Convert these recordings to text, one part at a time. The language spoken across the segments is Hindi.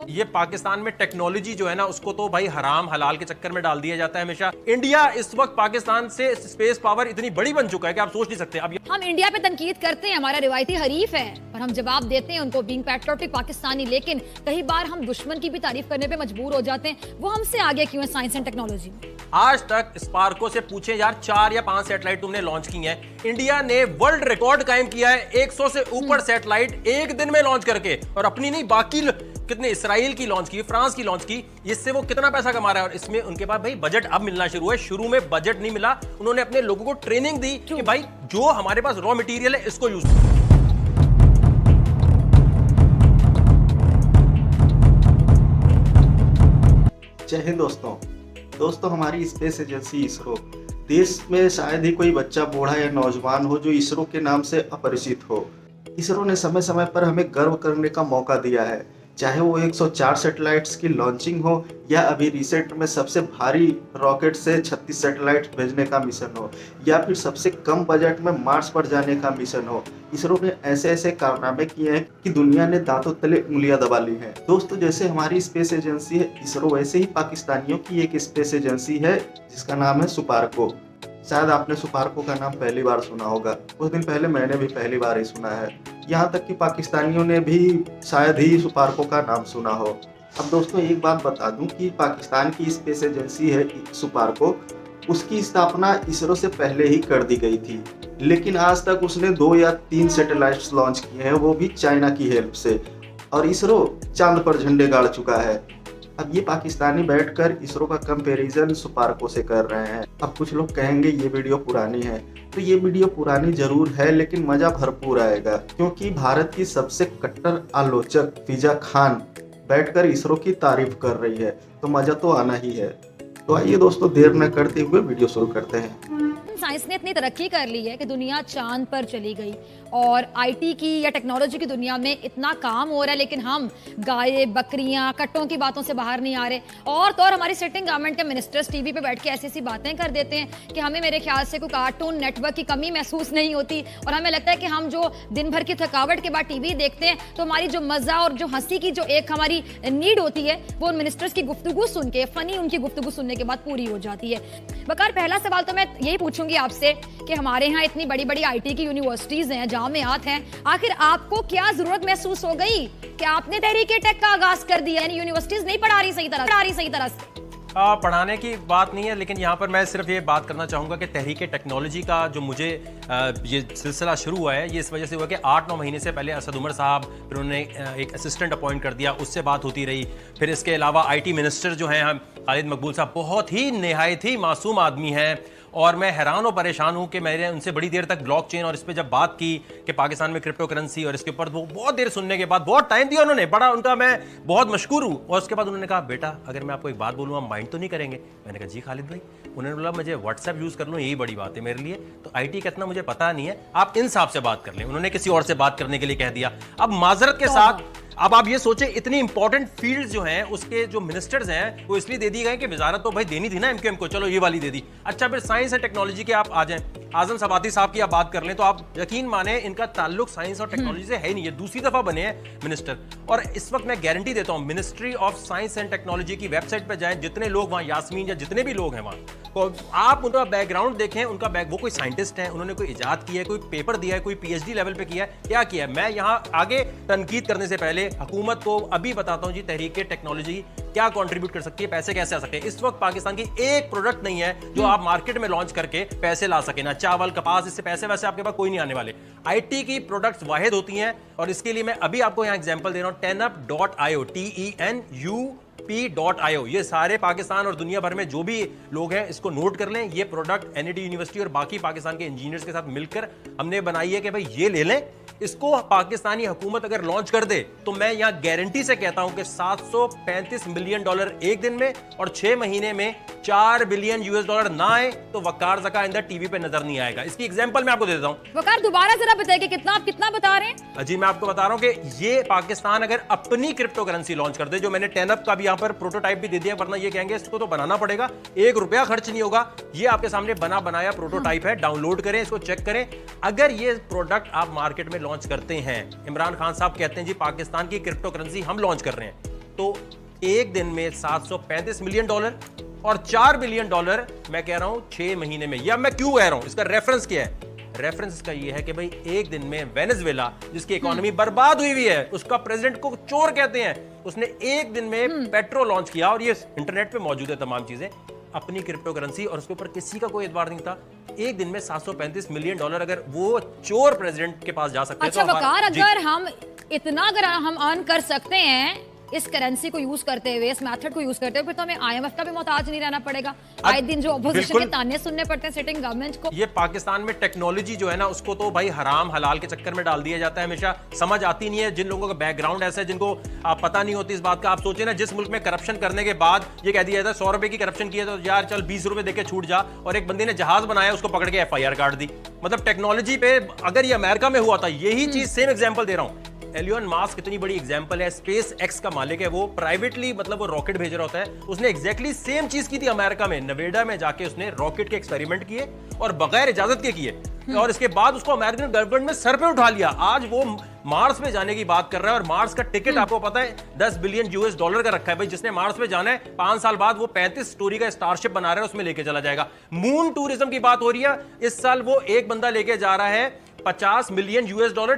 ये पाकिस्तान में टेक्नोलॉजी जो है ना उसको तो भाई हराम हलाल के चक्कर में डाल दिया जाता है हमेशा। इंडिया इस वक्त पाकिस्तान से स्पेस पावर इतनी बड़ी बन चुका है कि आप सोच नहीं सकते। अब हम इंडिया पे तनकीद करते हैं, हमारा रिवायती हरीफ है, पर हम जवाब देते हैं उनको बीइंग पैट्रियोटिक पाकिस्तानी। लेकिन कई बार हम दुश्मन की भी तारीफ करने पे मजबूर हो जाते हैं। वो हमसे आगे क्यों है साइंस एंड टेक्नोलॉजी में? आज तक स्पार्को से पूछे यार 4 या 5 सैटेलाइट तुमने लॉन्च की हैं। इंडिया ने वर्ल्ड रिकॉर्ड कायम किया है 100 से ऊपर सैटेलाइट एक दिन में लॉन्च करके, और अपनी नहीं बाकी कितने इसराइल की लॉन्च की, फ्रांस की लॉन्च की। इससे वो कितना पैसा कमा रहा है। और इसमें उनके पास भाई बजट अब मिलना शुरू है। शुरू में बजट नहीं मिला, उन्होंने अपने लोगों को ट्रेनिंग दी कि भाई जो हमारे पास रॉ मटेरियल है इसको यूज करो। जय हिंद दोस्तों, हमारी स्पेस एजेंसी इसरो, देश में शायद ही कोई बच्चा, बूढ़ा या नौजवान हो जो इसरो के नाम से अपरिचित हो। इसरो ने समय समय पर हमें गर्व करने का मौका दिया है, चाहे वो 104 सैटेलाइट्स की लॉन्चिंग हो या अभी रिसेंट में सबसे भारी रॉकेट से 36 सैटेलाइट भेजने का मिशन हो, या फिर सबसे कम बजट में मार्स पर जाने का मिशन हो। इसरो ने ऐसे ऐसे कारनामे किए हैं कि दुनिया ने दांतों तले उंगलियां दबा ली हैं। दोस्तों, जैसे हमारी स्पेस एजेंसी है इसरो, वैसे ही पाकिस्तानियों की एक स्पेस एजेंसी है जिसका नाम है सुपार्को। शायद आपने सुपार्को का नाम पहली बार सुना होगा, कुछ दिन पहले मैंने भी पहली बार ही सुना है। यहाँ तक कि पाकिस्तानियों ने भी शायद ही सुपार्को का नाम सुना हो। अब दोस्तों एक बात बता दूं कि पाकिस्तान की स्पेस एजेंसी है सुपार्को, उसकी स्थापना इसरो से पहले ही कर दी गई थी, लेकिन आज तक उसने 2 या 3 सैटेलाइट्स लॉन्च किए हैं, वो भी चाइना की हेल्प से। और इसरो चांद पर झंडे गाड़ चुका है। अब ये पाकिस्तानी बैठकर इसरो का कंपैरिजन सुपार्को से कर रहे हैं। अब कुछ लोग कहेंगे ये वीडियो पुरानी है, तो ये वीडियो पुरानी जरूर है, लेकिन मजा भरपूर आएगा, क्योंकि भारत की सबसे कट्टर आलोचक फिजा खान बैठकर इसरो की तारीफ कर रही है, तो मजा तो आना ही है। तो आइए दोस्तों, देर न करते हुए वीडियो शुरू करते हैं। साइंस ने इतनी तरक्की कर ली है कि दुनिया चांद पर चली गई, और आईटी की या टेक्नोलॉजी की दुनिया में इतना काम हो रहा है, लेकिन हम गाय बकरियां कट्टों की बातों से बाहर नहीं आ रहे। और तो और हमारी सिटिंग गवर्नमेंट के मिनिस्टर्स टीवी पे बैठ के ऐसी ऐसी बातें कर देते हैं कि हमें मेरे ख्याल से कोई कार्टून नेटवर्क की कमी महसूस नहीं होती। और हमें लगता है कि हम जो दिन भर की थकावट के बाद टीवी देखते हैं, तो हमारी जो मजा और जो हंसी की जो एक हमारी नीड होती है, वो मिनिस्टर्स की गुफ्तगू सुन के, फनी उनकी गुफ्तगू सुनने के बाद पूरी हो जाती है। वकार, पहला सवाल तो मैं यही पूछूंगी आपसे कि हमारे यहाँ इतनी बड़ी बड़ी आईटी की यूनिवर्सिटीज हैं, जामियात हैं, आखिर आपको क्या जरूरत महसूस हो गई कि आपने तहरीके टेक का आगाज कर दिया? यानी यूनिवर्सिटीज नहीं पढ़ा रही सही तरह से। पढ़ाने की बात नहीं है, लेकिन यहाँ पर मैं सिर्फ ये बात करना चाहूँगा कि तहरीक टेक्नोलॉजी का जो मुझे ये सिलसिला शुरू हुआ है, ये इस वजह से हुआ कि 8-9 महीने से पहले असद उमर साहब, फिर उन्होंने एक असिस्टेंट अपॉइंट कर दिया, उससे बात होती रही। फिर इसके अलावा आईटी मिनिस्टर जो हैं हम खालिद मकबूल साहब, बहुत ही निहायत ही मासूम आदमी हैं, और मैं हैरान और परेशान हूँ कि मैंने उनसे बड़ी देर तक ब्लॉकचेन और इस पर जब बात की कि पाकिस्तान में क्रिप्टो करेंसी और इसके ऊपर, वो बहुत देर सुनने के बाद बहुत टाइम दिया उन्होंने, बड़ा उनका मैं बहुत मशकूर हूँ। और उसके बाद उन्होंने कहा, बेटा अगर मैं आपको एक बात बोलूँ आप माइंड तो नहीं करेंगे? मैंने कहा जी खालिद भाई। उन्होंने बोला मुझे व्हाट्सएप यूज़ कर लूँ, यही बड़ी बात है मेरे लिए, तो आईटी का इतना मुझे पता नहीं है, आप इन साहब से बात कर लें। उन्होंने किसी और से बात करने के लिए कह दिया। अब माजरत के साथ अब आप ये सोचें, इतनी इंपॉर्टेंट फील्ड्स जो हैं उसके जो मिनिस्टर्स हैं वो इसलिए दे दी गए कि वजारत तो भाई देनी थी ना एमक्यूएम को, चलो ये वाली दे दी। अच्छा, फिर साइंस एंड टेक्नोलॉजी के आप आ जाएं, आजम सबाती साहब की आप बात कर लें, तो आप यकीन माने इनका ताल्लुक साइंस और टेक्नोलॉजी से है नहीं, ये दूसरी दफा बने हैं मिनिस्टर। और इस वक्त मैं गारंटी देता हूं, ministry of science and technology की वेबसाइट पर जाएं, जितने लोग वहां, यास्मीन या जितने भी लोग हैं वहां, तो आप उनका बैकग्राउंड देखें, उनका वो कोई साइंटिस्ट है, उन्होंने कोई इजाद किया है, कोई पेपर दिया है, कोई पीएचडी लेवल पे किया है, क्या किया है। मैं यहाँ आगे तनकीद करने से पहले हुकूमत को अभी बताता हूं जी, तहरीक टेक्नोलॉजी क्या कंट्रीब्यूट कर सकती है, पैसे कैसे आ सकते हैं। इस वक्त पाकिस्तान की एक प्रोडक्ट नहीं है जो आप मार्केट में लॉन्च करके पैसे ला सके, ना चावल कपास, इससे पैसे वैसे आपके पास कोई नहीं आने वाले। आईटी की प्रोडक्ट्स वाहिद होती हैं, और इसके लिए मैं अभी आपको यहां एग्जांपल दे रहा हूं, tenup.io, TENUP.io। ये सारे पाकिस्तान और दुनिया भर में जो भी लोग हैं इसको नोट कर लें। ये प्रोडक्ट एनआईटी यूनिवर्सिटी और बाकी पाकिस्तान के इंजीनियर्स के साथ मिलकर हमने बनाई है कि भाई ये ले लें, इसको पाकिस्तानी हुकूमत अगर लॉन्च कर दे तो मैं यहां गारंटी से कहता हूं कि $735 मिलियन एक दिन में और 6 महीने में $4 बिलियन ना आए तो वकार ज़का इंदर टीवी पे नजर नहीं आएगा। इसकी एग्जांपल मैं आपको दे देता हूं। वकार, दोबारा जरा बताइए कितना, आप कितना बता रहे हैं? जी मैं आपको बता रहा हूं कि ये पाकिस्तान अगर अपनी क्रिप्टो करेंसी लॉन्च कर दे, जो मैंने टेनअप का भी यहां पर प्रोटोटाइप भी दे दिया, वरना ये कहेंगे इसको तो बनाना पड़ेगा, ₹1 खर्च नहीं होगा। ये आपके सामने बना बनाया प्रोटोटाइप है, डाउनलोड करें, इसको चेक करें। अगर ये प्रोडक्ट आप मार्केट में लॉन्च करते हैं, इमरान खान साहब कहते हैं जी पाकिस्तान की क्रिप्टो करेंसी हम लॉन्च कर रहे हैं, तो एक दिन में $735 मिलियन और $4 बिलियन मैं कह रहा हूं 6 महीने में। या मैं क्यों कह रहा हूं, इसका रेफरेंस क्या है? रेफरेंस इसका ये है कि भाई एक दिन में वेनेजुएला जिसकी इकोनॉमी बर्बाद हुई है, उसका प्रेसिडेंट को चोर कहते हैं, उसने एक दिन में पेट्रो लॉन्च किया, और ये इंटरनेट पे मौजूद है तमाम चीजें, अपनी क्रिप्टो करेंसी, और उसके ऊपर किसी का कोई एतबार नहीं था। एक दिन में $735 मिलियन अगर वो चोर प्रेसिडेंट के पास जा सकते हैं। अच्छा तो वकार, अगर हम इतना हम अर्न कर सकते हैं इस करेंसी को यूज करते हुए, इस मेथड को यूज करते हुए, फिर तो हमें आईएमएफ का भी मोहताज नहीं रहना पड़ेगा। आए दिन जो अपोजिशन के ताने सुनने पड़ते हैं सिटिंग गवर्नमेंट को। ये पाकिस्तान में टेक्नोलॉजी जो है ना, उसको तो भाई हराम हलाल के चक्कर में डाल दिया जाता है हमेशा। समझ आती नहीं है जिन लोगों का बैकग्राउंड ऐसा है, जिनको पता नहीं होती इस बात का। आप सोचिए ना, जिस मुल्क में करप्शन करने के बाद ये कह दिया जाता है 100 रुपए की करप्शन किया तो यार चल 20 रुपए देके छूट जा, और एक बंदे ने जहाज बनाया उसको पकड़ के FIR काट दी। मतलब टेक्नोलॉजी पे अगर ये अमेरिका में हुआ था, यही चीज सेम एग्जांपल दे रहा हूं। एलियन मास्क कितनी बड़ी एग्जांपल है, स्पेस एक्स का मालिक है वो, प्राइवेटली मतलब वो रॉकेट भेज रहा होता है। उसने एग्जैक्टली सेम चीज की थी अमेरिका में, नवेडा में जाके उसने रॉकेट के एक्सपेरिमेंट किए और बगैर इजाजत के किए, और इसके बाद उसको अमेरिकन गवर्नमेंट ने सर पे उठा लिया। आज वो मार्स पे जाने की बात कर रहा है, और मार्स का टिकट आपको पता है $10 बिलियन का रखा है। भाई जिसने मार्स पे जाना है 5 साल बाद वो 35 स्टोरी का स्टारशिप बना रहा है, उसमें लेके चला जाएगा। मून टूरिज्म की बात हो रही है, इस साल वो एक बंदा लेके जा रहा है, $50 मिलियन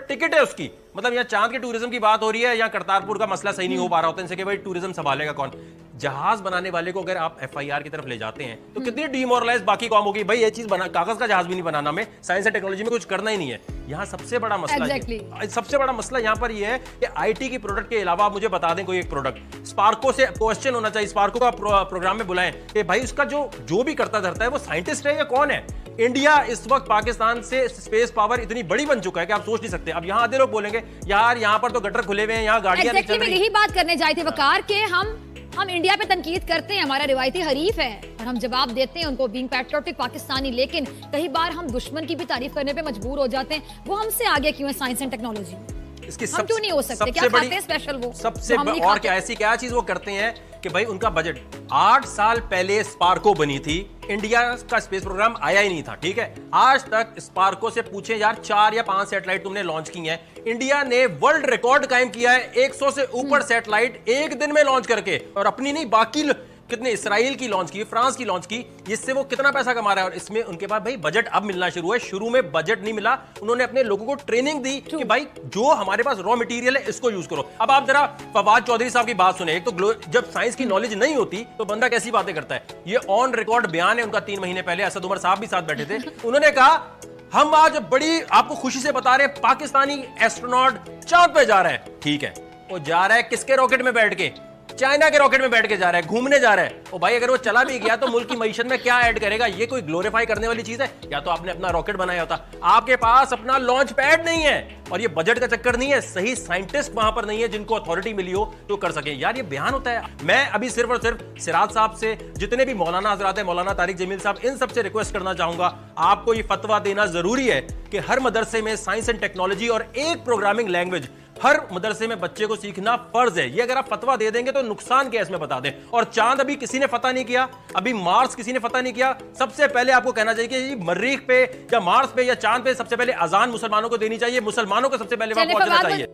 टिकट है उसकी। मतलब यहाँ चांद के टूरिज्म की बात हो रही है, यहाँ करतारपुर का मसला सही नहीं हो पा रहा होता है, इनसे कि भाई टूरिज्म संभालेगा कौन। जहाज बनाने वाले को अगर आप FIR की तरफ ले जाते हैं तो कितनी डीमोरलाइज बाकी कौम होगी। भाई ये चीज बना, कागज का जहाज भी नहीं बनाना, हमें साइंस एंड टेक्नोलॉजी में कुछ करना ही नहीं है। यहाँ सबसे बड़ा मसला सबसे बड़ा मसला यहाँ पर ये है कि IT की प्रोडक्ट के अलावा आप मुझे बता दें कोई एक प्रोडक्ट। स्पार्को से क्वेश्चन होना चाहिए, स्पार्को का प्रोग्राम में बुलाएं कि भाई उसका जो भी करता धरता है वो साइंटिस्ट है या कौन है। इंडिया इस वक्त पाकिस्तान से स्पेस पावर इतनी बड़ी बन चुका है कि आप सोच नहीं सकते। अब यहाँ आधे लोग बोलेंगे यार यहाँ पर तो गटर खुले हुए हैं, यहाँ गाड़ियां नहीं चल रही। यही बात करने जाए थे वकार के, हम इंडिया पे तनकीद करते हैं, हमारा रिवायती हरीफ है, और हम जवाब देते हैं उनको बीइंग पैट्रियोटिक पाकिस्तानी, लेकिन कई बार हम दुश्मन की भी तारीफ करने पे मजबूर हो जाते हैं। वो हमसे आगे क्यों है साइंस एंड टेक्नोलॉजी? इसकी हम क्यों नहीं हो सकते? क्या खाते हैं स्पेशल वो? सबसे और क्या ऐसी क्या चीज वो करते हैं कि भाई उनका बजट 8 साल पहले स्पार्को बनी थी, इंडिया का स्पेस प्रोग्राम आया ही नहीं था, ठीक है। आज तक स्पार्को से पूछे यार 4 या 5 सैटेलाइट तुमने लॉन्च की हैं। इंडिया ने वर्ल्ड रिकॉर्ड कायम किया है 100 से ऊपर सैटेलाइट एक दिन में लॉन्च करके, और अपनी नहीं बाकी कितने इसराइल की लॉन्च की, फ्रांस की लॉन्च की। इससे वो कितना पैसा कमा रहा है, और इसमें उनके पास भाई बजट अब मिलना शुरू है। शुरू में बजट नहीं मिला, उन्होंने अपने लोगों को ट्रेनिंग दी कि भाई जो हमारे पास रॉ मटेरियल है इसको यूज करो। अब आप जरा फवाद चौधरी साहब की बात सुने। एक तो जब साइंस की नॉलेज नहीं होती तो बंदा कैसी बातें करता है। ये ऑन रिकॉर्ड बयान है उनका 3 महीने पहले, असद उमर साहब भी साथ बैठे थे। उन्होंने कहा हम आज बड़ी आपको खुशी से बता रहे हैं पाकिस्तानी एस्ट्रोनॉट चांद पे जा रहा है। ठीक है, वो जा रहा है किसके रॉकेट में बैठ के? चाइना के रॉकेट में बैठ के जा रहा है, घूमने जा रहा है। ओ भाई अगर वो चला भी गया तो मुल्क की मईशत में क्या ऐड करेगा? ये कोई ग्लोरीफाई करने वाली चीज है? या तो आपने अपना रॉकेट बनाया होता। आपके पास अपना लॉन्च पैड नहीं है, और ये बजट का चक्कर नहीं है, सही साइंटिस्ट वहां पर नहीं है जिनको अथॉरिटी मिली हो तो कर सके। यार ये बयान होता है। मैं अभी सिर्फ और सिर्फ सिराज साहब से, जितने भी मौलाना हजरात हैं, मौलाना तारिक जमील साहब, इन सबसे रिक्वेस्ट करना चाहूंगा, आपको ये फतवा देना जरूरी है कि हर मदरसे में साइंस एंड टेक्नोलॉजी और एक प्रोग्रामिंग लैंग्वेज हर मदरसे में बच्चे को सीखना फर्ज है। ये अगर आप फतवा दे देंगे तो नुकसान क्या है इसमें बता दें। और चांद अभी किसी ने फतह नहीं किया, अभी मार्स किसी ने फतह नहीं किया। सबसे पहले आपको कहना चाहिए कि मरीख पे या मार्स पे या चांद पे सबसे पहले अजान मुसलमानों को देनी चाहिए, मुसलमानों को सबसे पहले वहां पहुंचना चाहिए।